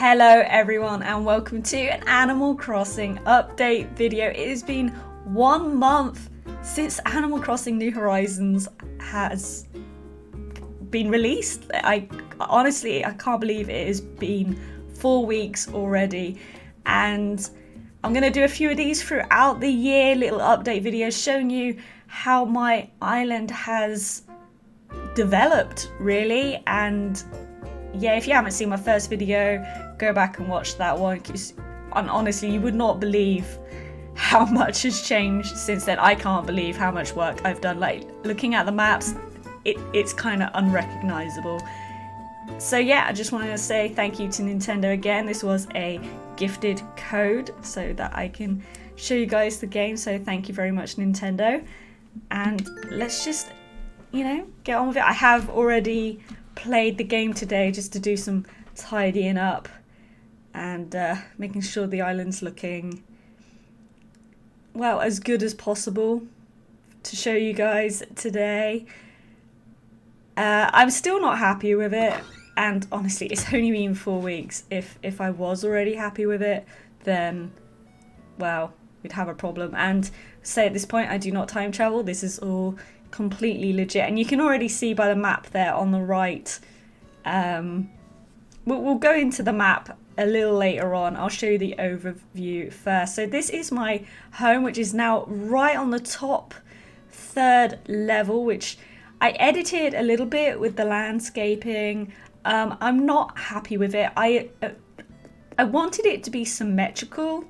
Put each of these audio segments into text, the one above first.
Hello everyone and welcome to an Animal Crossing update video. It has been 1 month since Animal Crossing New Horizons has been released. Honestly, I can't believe it has been 4 weeks already, and I'm going to do a few of these throughout the year, little update videos showing you how my island has developed really. And yeah, if you haven't seen my first video, go back and watch that one, because honestly you would not believe how much has changed since then. I can't believe how much work I've done. Like, looking at the maps, it's kind of unrecognizable. So yeah, I just wanted to say thank you to Nintendo again. This was a gifted code so that I can show you guys the game, so thank you very much, Nintendo. And let's just, get on with it. I have already played the game today just to do some tidying up and making sure the island's looking, well, as good as possible to show you guys today. I'm still not happy with it, and honestly it's only been 4 weeks. If I was already happy with it, then well, we'd have a problem. And say at this point, I do not time travel. This is all completely legit, and you can already see by the map there on the right. We'll go into the map a little later on. I'll show you the overview first. So this is my home, which is now right on the top 3rd level, which I edited a little bit with the landscaping. I'm not happy with it. I wanted it to be symmetrical,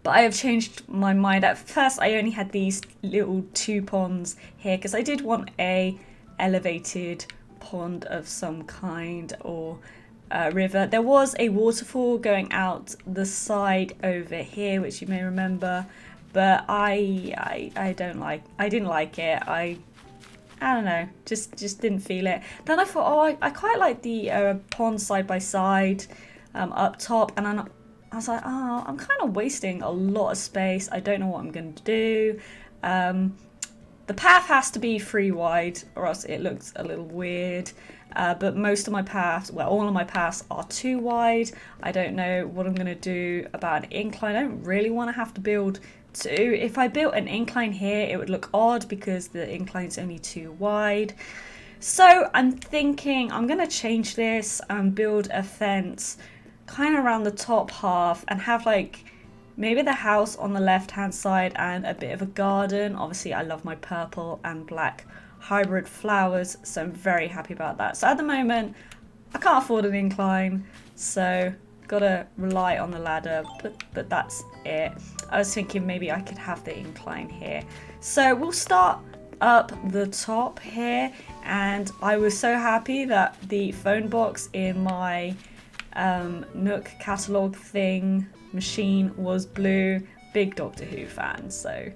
but I have changed my mind. At first I only had these little 2 ponds here because I did want a elevated pond of some kind, or river. There was a waterfall going out the side over here, which you may remember, but I didn't like it. I don't know, just didn't feel it. Then I thought, oh, I quite like the pond side by side up top, and I was like, oh, I'm kind of wasting a lot of space. I don't know what I'm going to do. The path has to be 3 wide or else it looks a little weird. But most of my paths, well, all of my paths are 2 wide. I don't know what I'm going to do about an incline. I don't really want to have to build 2. If I built an incline here, it would look odd because the incline's only 2 wide. So I'm thinking I'm going to change this and build a fence kind of around the top half and have like maybe the house on the left hand side and a bit of a garden. Obviously I love my purple and black hybrid flowers, so I'm very happy about that. So at the moment I can't afford an incline, so gotta rely on the ladder, but that's it. I was thinking maybe I could have the incline here. So we'll start up the top here, and I was so happy that the phone box in my Nook catalogue thing machine was blue. Big Doctor Who fan, so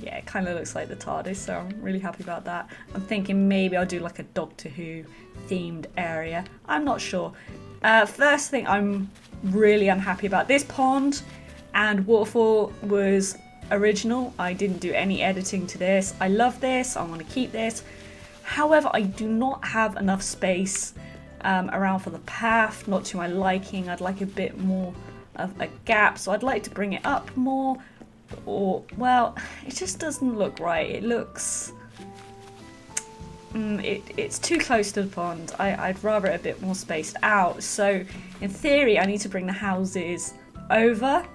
yeah, it kind of looks like the TARDIS, so I'm really happy about that. I'm thinking maybe I'll do like a Doctor Who themed area. I'm not sure. First thing I'm really unhappy about, this pond and waterfall was original. I didn't do any editing to this. I love this. I want to keep this. However, I do not have enough space around for the path, not to my liking. I'd like a bit more of a gap, so I'd like to bring it up more, or well, it just doesn't look right. It looks it's too close to the pond. I'd rather it a bit more spaced out. So in theory I need to bring the houses over.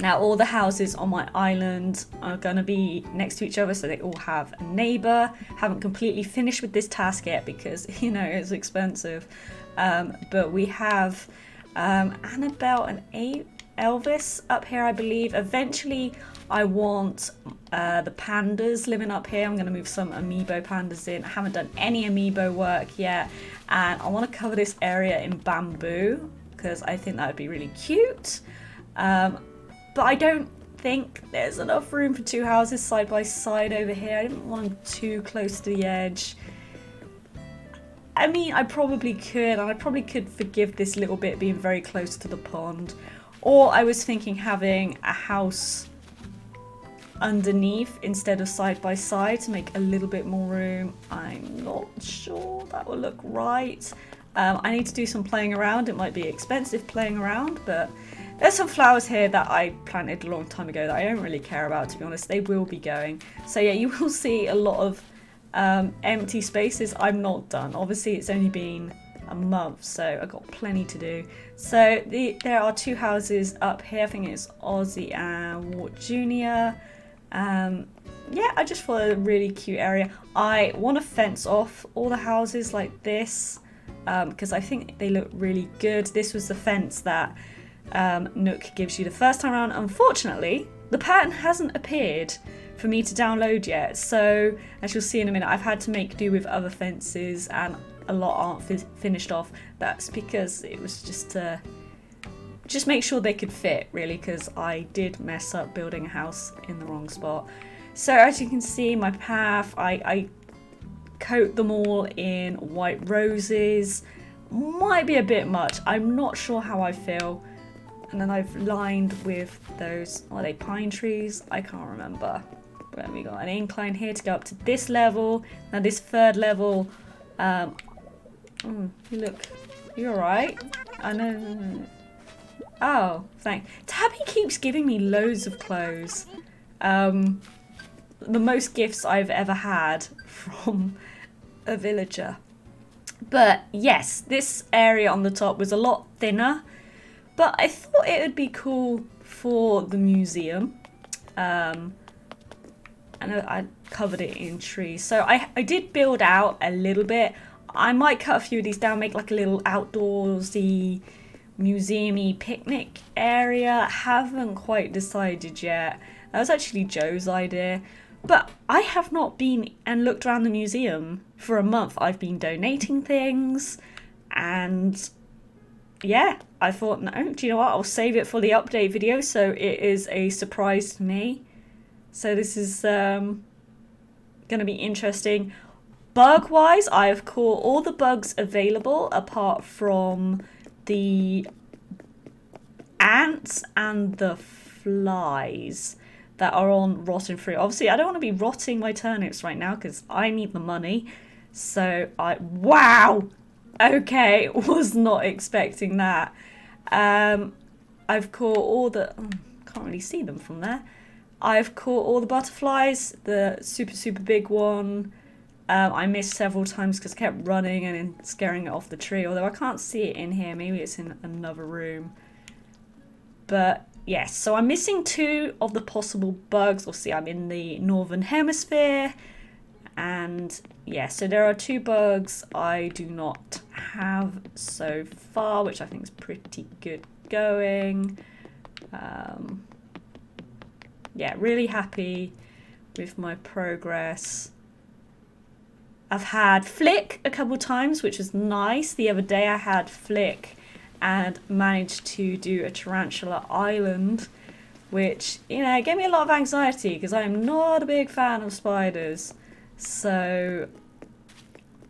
Now all the houses on my island are gonna be next to each other, so they all have a neighbour. Haven't completely finished with this task yet because it's expensive, but we have Annabelle and Elvis up here, I believe. Eventually I want the pandas living up here. I'm going to move some amiibo pandas in. I haven't done any amiibo work yet, and I want to cover this area in bamboo because I think that would be really cute. But I don't think there's enough room for 2 houses side by side over here. I didn't want them too close to the edge. I mean, I probably could, and I probably could forgive this little bit being very close to the pond. Or I was thinking having a house underneath instead of side by side to make a little bit more room. I'm not sure that will look right. I need to do some playing around. It might be expensive playing around, but there's some flowers here that I planted a long time ago that I don't really care about, to be honest. They will be going. So yeah, you will see a lot of empty spaces. I'm not done. Obviously, it's only been a month, so I've got plenty to do. So there are 2 houses up here. I think it's Aussie and Wart Jr. Yeah, I just thought a really cute area. I want to fence off all the houses like this because I think they look really good. This was the fence that Nook gives you the first time around. Unfortunately, the pattern hasn't appeared for me to download yet, so as you'll see in a minute, I've had to make do with other fences and a lot aren't finished off. That's because it was just make sure they could fit, really, because I did mess up building a house in the wrong spot. So as you can see, my path, I coat them all in white roses. Might be a bit much, I'm not sure how I feel. And then I've lined with those, are they pine trees? I can't remember. But we got an incline here to go up to this level. Now this 3rd level, look, you're alright. I know. Oh, thanks. Tabby keeps giving me loads of clothes. The most gifts I've ever had from a villager. But yes, this area on the top was a lot thinner. But I thought it would be cool for the museum. And I covered it in trees. So I did build out a little bit. I might cut a few of these down, make like a little outdoorsy, museum-y picnic area. Haven't quite decided yet. That was actually Joe's idea. But I have not been and looked around the museum for a month. I've been donating things and yeah, I thought, no, do you know what? I'll save it for the update video, so it is a surprise to me. So this is going to be interesting. Bug-wise, I have caught all the bugs available apart from the ants and the flies that are on rotten fruit. Obviously, I don't want to be rotting my turnips right now because I need the money. So wow! Okay, was not expecting that. I've caught all the... can't really see them from there. I've caught all the butterflies, the super big one. I missed several times because I kept running and scaring it off the tree, although I can't see it in here. Maybe it's in another room. But yes, so I'm missing 2 of the possible bugs. Obviously, I'm in the northern hemisphere. And yeah, so there are 2 bugs I do not have so far, which I think is pretty good going. Yeah, really happy with my progress. I've had Flick a couple times, which was nice. The other day I had Flick and managed to do a tarantula island, which, you know, gave me a lot of anxiety because I'm not a big fan of spiders. So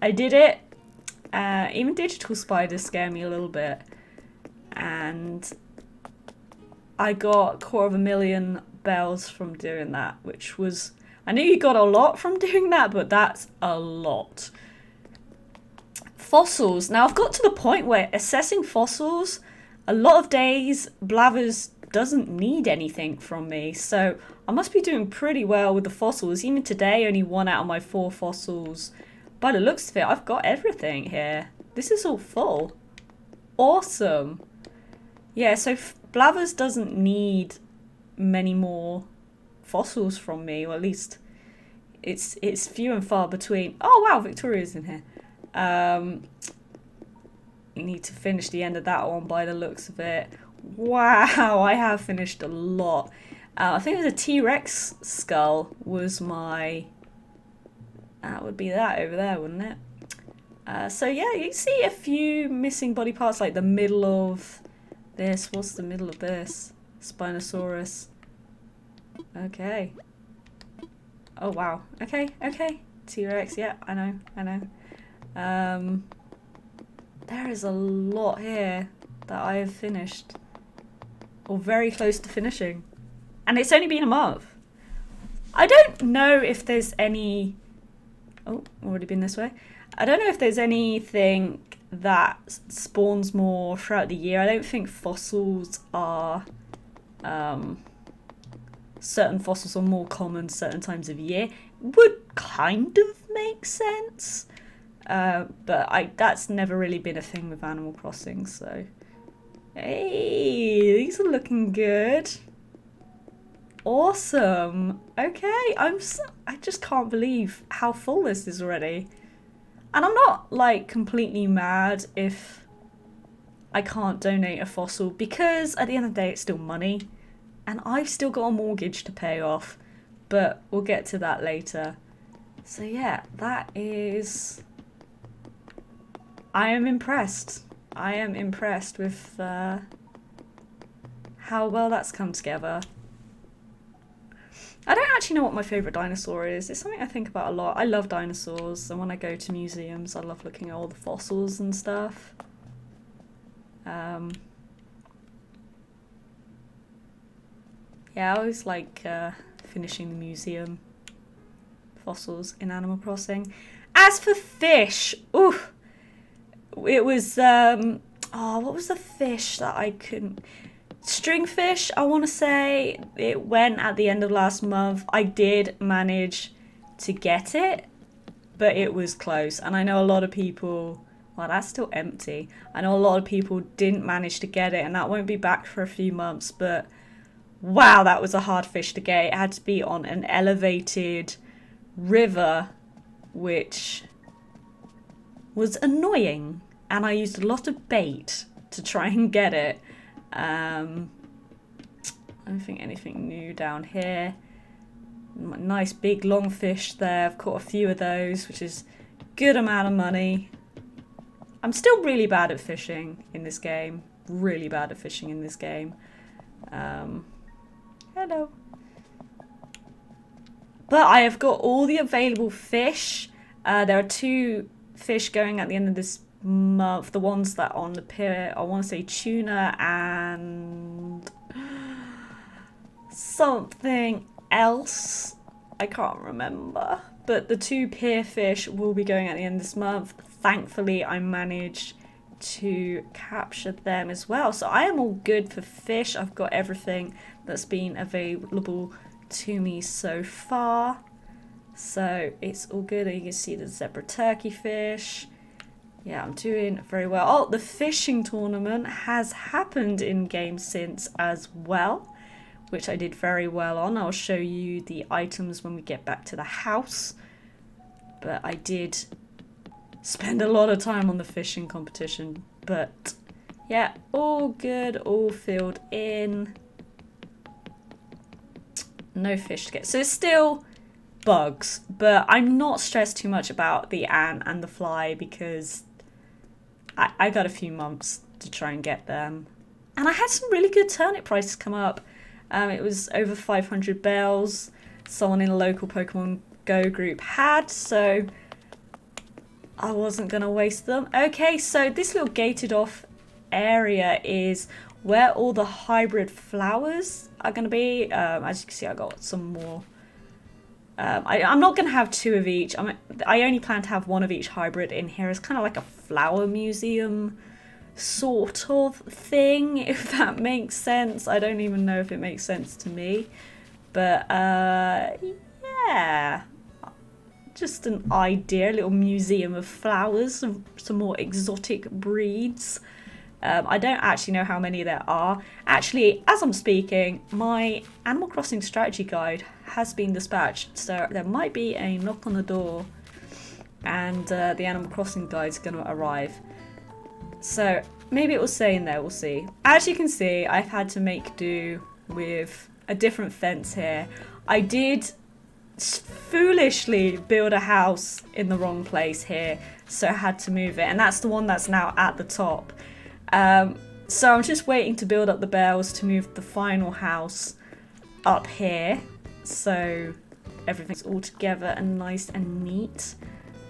I did it. Even digital spiders scare me a little bit. And I got 250,000 bells from doing that, which was... I knew you got a lot from doing that, but that's a lot. Fossils. Now I've got to the point where assessing fossils, a lot of days Blathers doesn't need anything from me, so I must be doing pretty well with the fossils. Even today, only 1 out of my 4 fossils. By the looks of it, I've got everything here. This is all full. Awesome. Yeah, so Blathers doesn't need many more fossils from me, or at least it's few and far between. Oh wow, Victoria's in here. You need to finish the end of that one by the looks of it. Wow, I have finished a lot. I think it was a T-Rex skull was my... That would be that over there, wouldn't it? So yeah, you see a few missing body parts, like the middle of this. What's the middle of this? Spinosaurus. Okay. Oh wow. Okay, okay. T-Rex, yeah, I know. There is a lot here that I have finished. Or very close to finishing. And it's only been a month. I don't know if there's any... Oh, already been this way. I don't know if there's anything that spawns more throughout the year. I don't think fossils are... certain fossils are more common certain times of year. Would kind of make sense. But that's never really been a thing with Animal Crossing, so... Hey, these are looking good. Awesome. Okay, I just can't believe how full this is already. And I'm not, like, completely mad if I can't donate a fossil, because at the end of the day, it's still money. And I've still got a mortgage to pay off. But we'll get to that later. So yeah, that is... I am impressed. I am impressed with how well that's come together. I don't actually know what my favourite dinosaur is. It's something I think about a lot. I love dinosaurs, and when I go to museums, I love looking at all the fossils and stuff. Yeah, I always like finishing the museum fossils in Animal Crossing. As for fish, ooh, it was what was the fish that I couldn't... Stringfish, I want to say. It went at the end of last month. I did manage to get it, but it was close. And I know a lot of people... Well, that's still empty. I know a lot of people didn't manage to get it, and that won't be back for a few months. But wow, that was a hard fish to get. It had to be on an elevated river, which was annoying. And I used a lot of bait to try and get it. I don't think anything new down here. Nice big long fish there. I've caught a few of those, which is a good amount of money. I'm still really bad at fishing in this game. Really bad at fishing in this game. Hello. But I have got all the available fish. There are 2 fish going at the end of this month. The ones that are on the pier, I want to say tuna and something else. I can't remember. But the 2 pier fish will be going at the end of this month. Thankfully, I managed to capture them as well. So I am all good for fish. I've got everything that's been available to me so far. So it's all good. You can see the zebra turkey fish. Yeah, I'm doing very well. Oh, the fishing tournament has happened in game since as well, which I did very well on. I'll show you the items when we get back to the house. But I did spend a lot of time on the fishing competition. But yeah, all good, all filled in. No fish to get. So it's still bugs, but I'm not stressed too much about the ant and the fly because I got a few months to try and get them. And I had some really good turnip prices come up. It was over 500 bells. Someone in a local Pokemon Go group had, so I wasn't going to waste them. Okay, so this little gated off area is where all the hybrid flowers are going to be. As you can see, I got some more. I'm not going to have 2 of each. I only plan to have 1 of each hybrid in here. It's kind of like a flower museum sort of thing, if that makes sense. I don't even know if it makes sense to me. But yeah, just an idea, a little museum of flowers, some more exotic breeds. I don't actually know how many there are. Actually, as I'm speaking, my Animal Crossing strategy guide has been dispatched, so there might be a knock on the door and the Animal Crossing guide is going to arrive. So maybe it will say in there, we'll see. As you can see, I've had to make do with a different fence here. I did foolishly build a house in the wrong place here, so I had to move it, and that's the one that's now at the top. So I'm just waiting to build up the bells to move the final house up here, so everything's all together and nice and neat.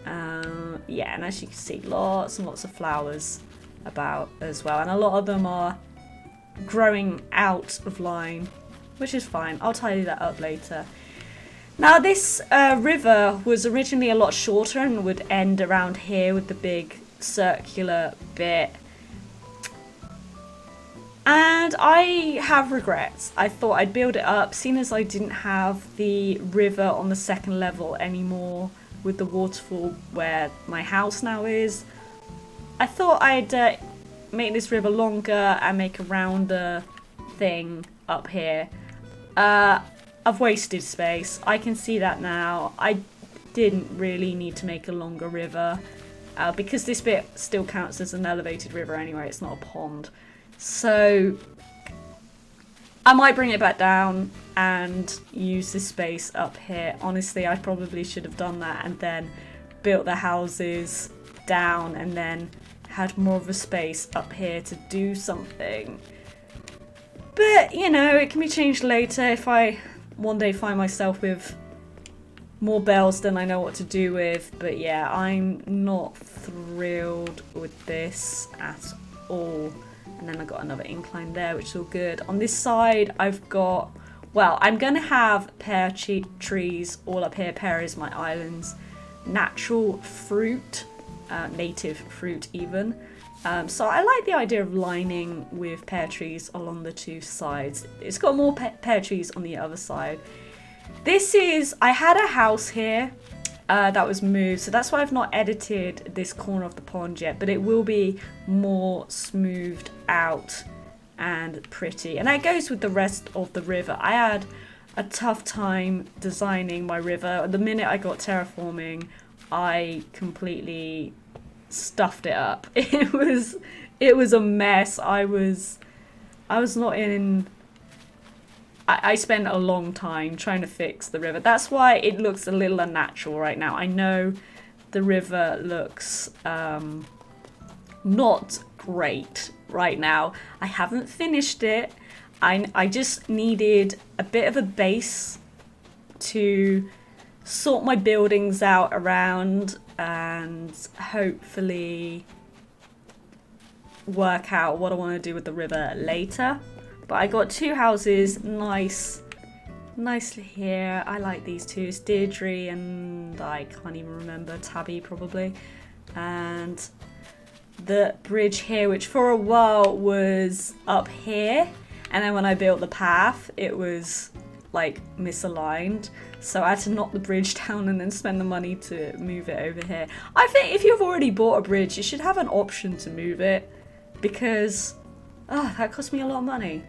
Yeah, and as you can see, lots and lots of flowers about as well, and a lot of them are growing out of line, which is fine. I'll tidy that up later. Now this river was originally a lot shorter and would end around here with the big circular bit. And I have regrets. I thought I'd build it up, seeing as I didn't have the river on the second level anymore with the waterfall where my house now is. I thought I'd make this river longer and make a rounder thing up here. I've wasted space. I can see that now. I didn't really need to make a longer river because this bit still counts as an elevated river anyway. It's not a pond. So I might bring it back down and use this space up here. Honestly, I probably should have done that and then built the houses down and then had more of a space up here to do something. But, you know, it can be changed later if I one day find myself with more bells than I know what to do with. But yeah, I'm not thrilled with this at all. And then I got another incline there, which is all good. On this side, I've got, well, I'm going to have pear trees all up here. Pear is my island's natural fruit, native fruit even. So I like the idea of lining with pear trees along the two sides. It's got more pear trees on the other side. This is, I had a house here that was moved, so that's why I've not edited this corner of the pond yet, but it will be more smoothed out and pretty. And that goes with the rest of the river. I had a tough time designing my river. The minute I got terraforming, I completely stuffed it up. It was a mess. I was not in. I spent a long time trying to fix the river. That's why it looks a little unnatural right now. I know the river looks not great right now. I haven't finished it. I just needed a bit of a base to sort my buildings out around and hopefully work out what I want to do with the river later. But I got two houses nicely here. I like these two. It's Deirdre and I can't even remember, Tabby probably. And the bridge here, which for a while was up here. And then when I built the path, it was like misaligned. So I had to knock the bridge down and then spend the money to move it over here. I think if you've already bought a bridge, you should have an option to move it. Because, that cost me a lot of money.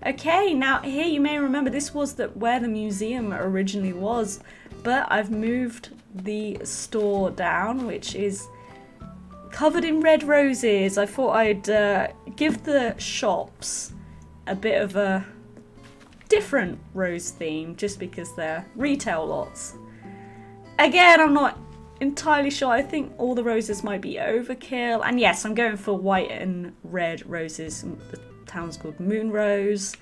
Okay, now here you may remember this was where the museum originally was, but I've moved the store down, which is covered in red roses. I thought I'd give the shops a bit of a different rose theme, just because they're retail lots. Again, I'm not entirely sure. I think all the roses might be overkill. And yes, I'm going for white and red roses. The town's called Moon Rose.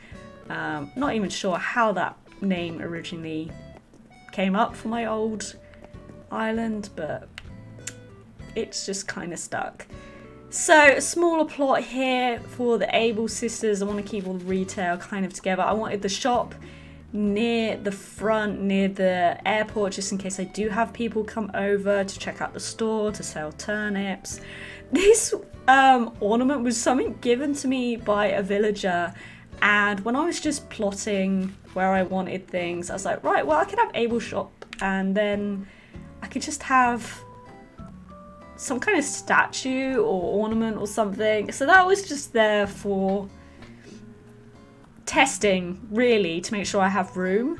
Not even sure how that name originally came up for my old island, but it's just kind of stuck. So a smaller plot here for the Able sisters. I want to keep all the retail kind of together. I wanted the shop near the front, near the airport, just in case I do have people come over to check out the store to sell turnips. This ornament was something given to me by a villager, and when I was just plotting where I wanted things, I was like, right, well, I could have Able shop and then I could just have some kind of statue or ornament or something. So that was just there for testing, really, to make sure I have room.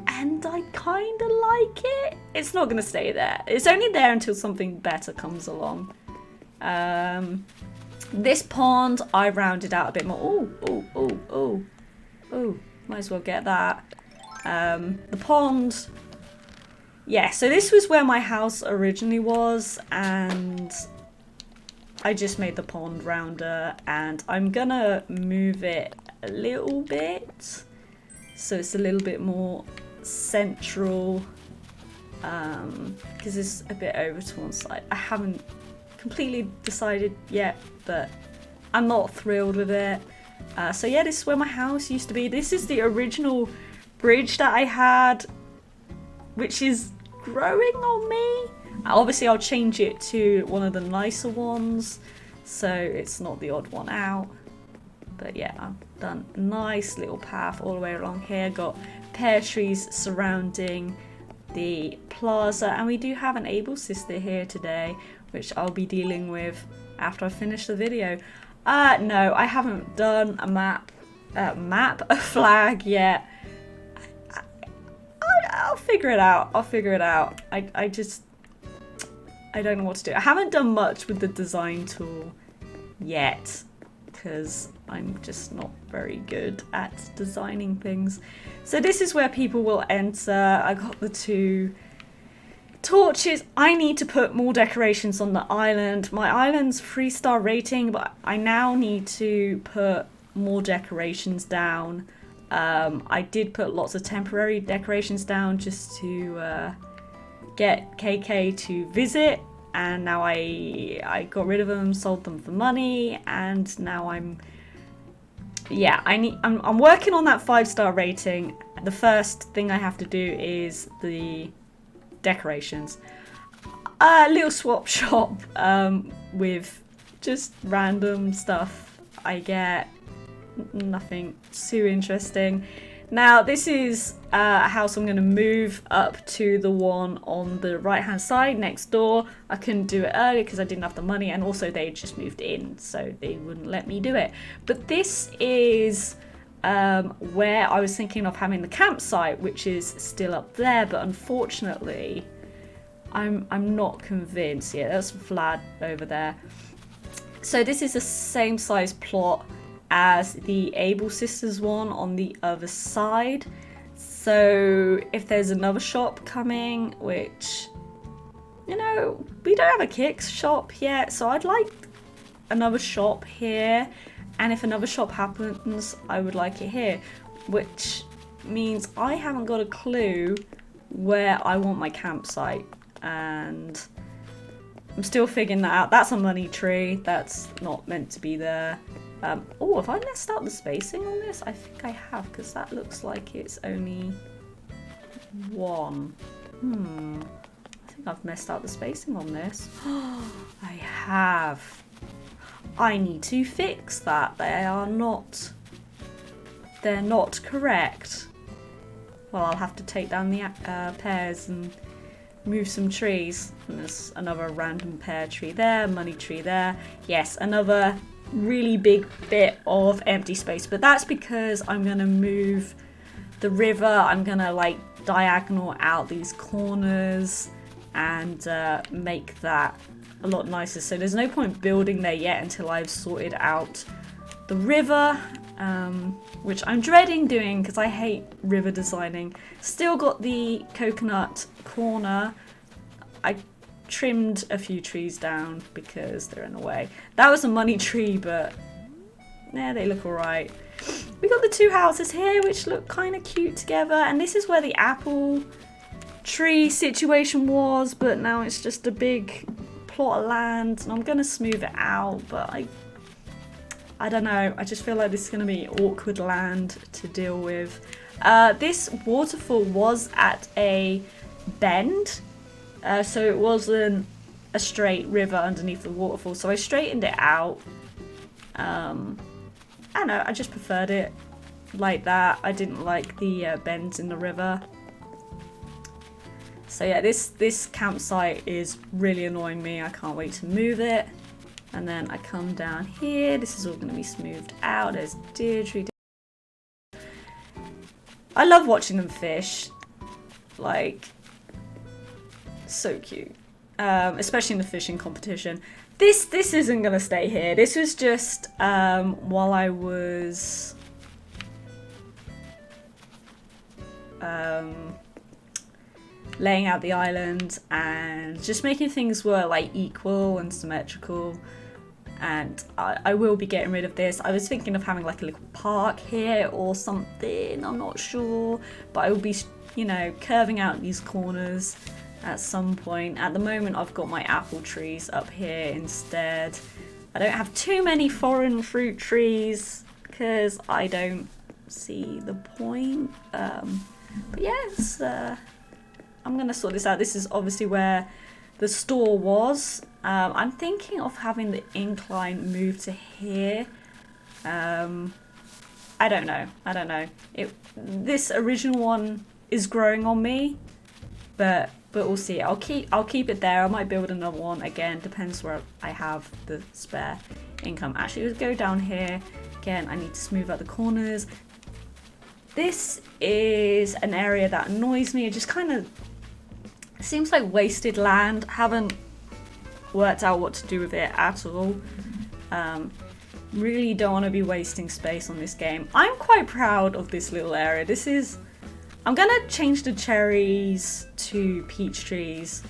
And I kind of like it. It's not going to stay there. It's only there until something better comes along. This pond, I rounded out a bit more. Oh, might as well get that. The pond, yeah, so this was where my house originally was, and I just made the pond rounder, and I'm gonna move it a little bit so it's a little bit more central, because it's a bit over to one side. I haven't completely decided yet, but I'm not thrilled with it. So yeah, this is where my house used to be. This is the original bridge that I had, which is growing on me. Obviously I'll change it to one of the nicer ones, so it's not the odd one out. But yeah, I've done a nice little path all the way along here. Got pear trees surrounding the plaza, and we do have an able sister here today, which I'll be dealing with after I finish the video. No, I haven't done a flag yet. I'll figure it out. I don't know what to do. I haven't done much with the design tool yet, because I'm just not very good at designing things. So this is where people will enter. I got the 2 torches. I need to put more decorations on the island. My island's 3-star rating, but I now need to put more decorations down. I did put lots of temporary decorations down just to get KK to visit, and now I got rid of them, sold them for money, and now I'm working on that 5-star rating. The first thing I have to do is the decorations. A little swap shop with just random stuff I get. Nothing too interesting. Now this is a house I'm going to move up to the one on the right hand side next door. I couldn't do it earlier because I didn't have the money, and also they just moved in, so they wouldn't let me do it. But this is where I was thinking of having the campsite, which is still up there, but unfortunately I'm not convinced. Yeah, that's Vlad over there. So this is the same size plot as the Able Sisters one on the other side. So if there's another shop coming, which, you know, we don't have a Kicks shop yet, so I'd like another shop here, and if another shop happens, I would like it here, which means I haven't got a clue where I want my campsite, and I'm still figuring that out. That's a money tree, that's not meant to be there. Oh, have I messed up the spacing on this? I think I have, because that looks like it's only 1. I think I've messed up the spacing on this. I have. I need to fix that. They're not correct. Well, I'll have to take down the pears and move some trees. And there's another random pear tree there, money tree there. Yes, another really big bit of empty space, but that's because I'm gonna move the river. I'm gonna like diagonal out these corners and make that a lot nicer. So there's no point building there yet until I've sorted out the river, which I'm dreading doing because I hate river designing. Still got the coconut corner. I trimmed a few trees down because they're in the way. That was a money tree, but yeah, they look alright. We got the 2 houses here which look kind of cute together, and this is where the apple tree situation was, but now it's just a big plot of land, and I'm gonna smooth it out, but I don't know, I just feel like this is gonna be awkward land to deal with. This waterfall was at a bend, so it wasn't a straight river underneath the waterfall, so I straightened it out. I don't know, I just preferred it like that. I didn't like the bends in the river. So yeah, this campsite is really annoying me. I can't wait to move it. And then I come down here. This is all going to be smoothed out. There's Deirdre. I love watching them fish. Like, so cute. Especially in the fishing competition. This isn't going to stay here. This was just while I was laying out the island and just making things were like equal and symmetrical. And I will be getting rid of this. I was thinking of having like a little park here or something, I'm not sure, but I will be, you know, curving out these corners at some point. At the moment I've got my apple trees up here instead. I don't have too many foreign fruit trees because I don't see the point. But yes, I'm gonna sort this out. This is obviously where the store was. I'm thinking of having the incline move to here. I don't know. This original one is growing on me, but we'll see. I'll keep it there. I might build another one again. Depends where I have the spare income. Actually, let's go down here again. I need to smooth out the corners. This is an area that annoys me. It just kind of seems like wasted land. Haven't worked out what to do with it at all. Really don't want to be wasting space on this game. I'm quite proud of this little area. I'm gonna change the cherries to peach trees,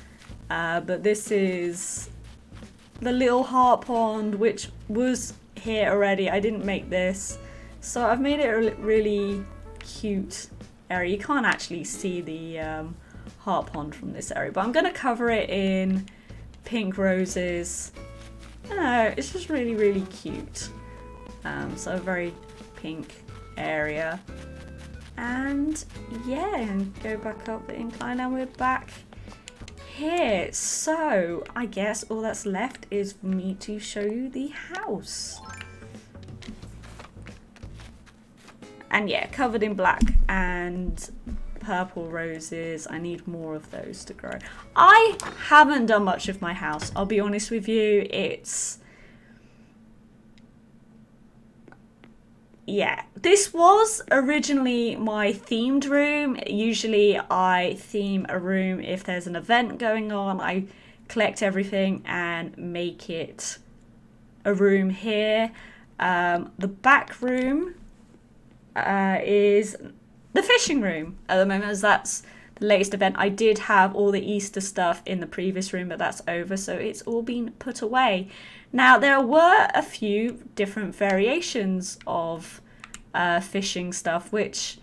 but this is the little heart pond, which was here already. I didn't make this, so I've made it a really cute area. You can't actually see the heart pond from this area, but I'm gonna cover it in pink roses. I don't know, it's just really, really cute. So a very pink area. And yeah, and go back up the incline and we're back here. So I guess all that's left is for me to show you the house. And yeah, covered in black and purple roses. I need more of those to grow. I haven't done much of my house, I'll be honest with you. Yeah, this was originally my themed room. Usually I theme a room if there's an event going on. I collect everything and make it a room here. The back room is the fishing room at the moment, as that's the latest event. I did have all the Easter stuff in the previous room, but that's over, so it's all been put away. Now, there were a few different variations of fishing stuff, which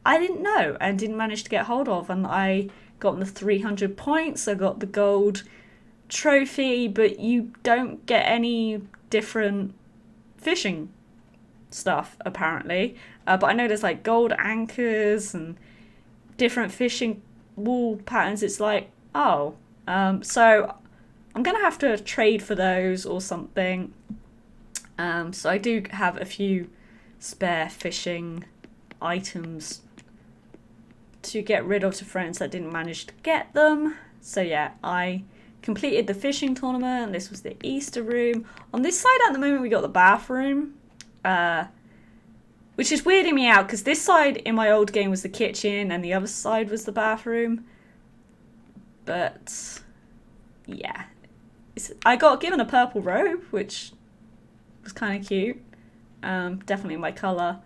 I didn't know and didn't manage to get hold of, and I got the 300 points, I got the gold trophy, but you don't get any different fishing stuff, apparently. But I know there's like gold anchors and different fishing wool patterns. It's like, oh, so I'm gonna have to trade for those or something. So I do have a few spare fishing items to get rid of to friends that didn't manage to get them. So yeah, I completed the fishing tournament. This was the Easter room. On this side at the moment we got the bathroom, which is weirding me out because this side in my old game was the kitchen and the other side was the bathroom. But yeah, I got given a purple robe, which was kind of cute. Definitely my colour.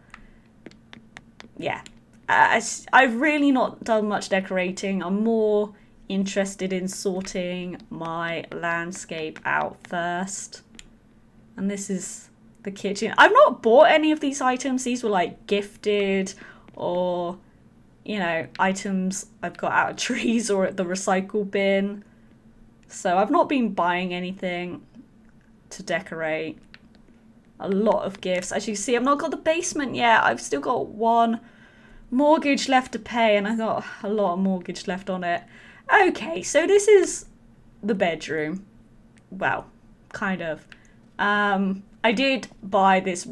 Yeah, I've really not done much decorating. I'm more interested in sorting my landscape out first. And this is the kitchen. I've not bought any of these items. These were like gifted or, you know, items I've got out of trees or at the recycle bin. So I've not been buying anything to decorate. A lot of gifts. As you see, I've not got the basement yet. I've still got one mortgage left to pay and I've got a lot of mortgage left on it. Okay, so this is the bedroom. Well, kind of. I did buy this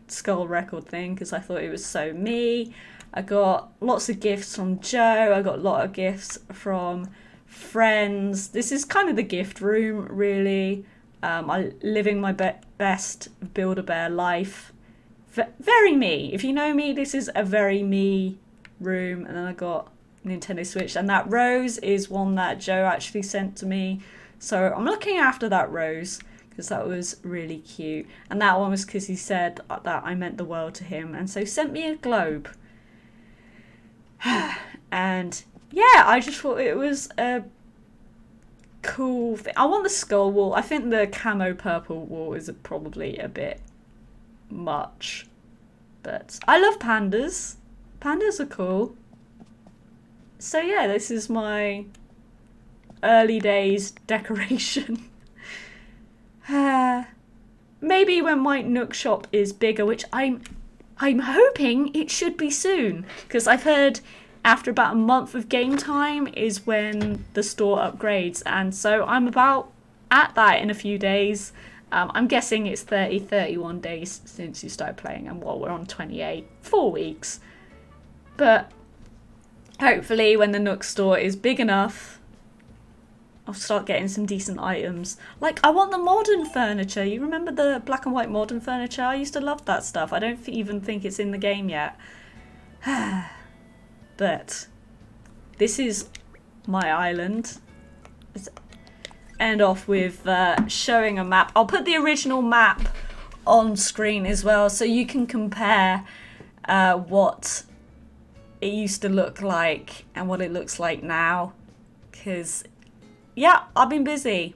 skull record thing because I thought it was so me. I got lots of gifts from Joe. I got a lot of gifts from friends. This is kind of the gift room, really. I'm living my best Build-A-Bear life. Very me. If you know me, this is a very me room. And then I got Nintendo Switch. And that rose is one that Joe actually sent to me. So I'm looking after that rose because that was really cute. And that one was because he said that I meant the world to him. And so sent me a globe. And yeah, I just thought it was a cool thing. I want the skull wool. I think the camo purple wool is probably a bit much, but I love pandas. Pandas are cool. So yeah, this is my early days decoration. Maybe when my Nook shop is bigger, which I'm hoping it should be soon, because I've heard after about a month of game time is when the store upgrades. And so I'm about at that in a few days. I'm guessing it's 31 days since you started playing, and we're on 28, 4 weeks. But hopefully when the Nook store is big enough, I'll start getting some decent items. Like, I want the modern furniture. You remember the black and white modern furniture? I used to love that stuff. I don't even think it's in the game yet. But this is my island. Let's end off with showing a map. I'll put the original map on screen as well, so you can compare what it used to look like and what it looks like now. Because, yeah, I've been busy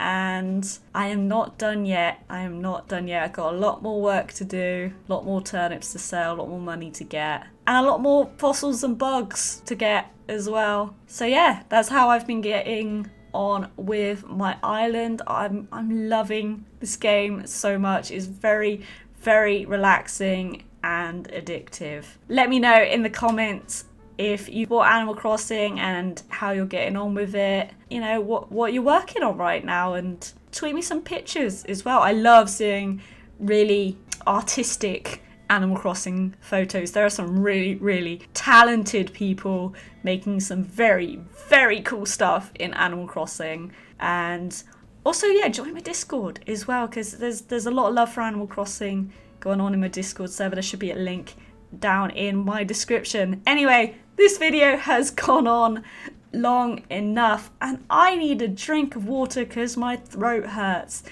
and I am not done yet. I've got a lot more work to do, a lot more turnips to sell, a lot more money to get, and a lot more fossils and bugs to get as well. So yeah, that's how I've been getting on with my island. I'm loving this game so much. It's very, very relaxing and addictive. Let me know in the comments if you bought Animal Crossing and how you're getting on with it. You know, what you're working on right now, and tweet me some pictures as well. I love seeing really artistic Animal Crossing photos. There are some really, really talented people making some very, very cool stuff in Animal Crossing. And also, yeah, join my Discord as well, because there's a lot of love for Animal Crossing going on in my Discord server. There should be a link down in my description. Anyway, this video has gone on long enough and I need a drink of water because my throat hurts.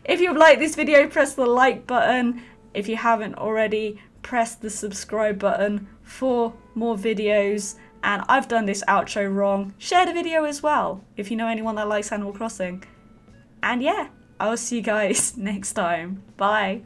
If you've liked this video, press the like button. If you haven't already, press the subscribe button for more videos. And I've done this outro wrong. Share the video as well if you know anyone that likes Animal Crossing. And yeah, I will see you guys next time. Bye.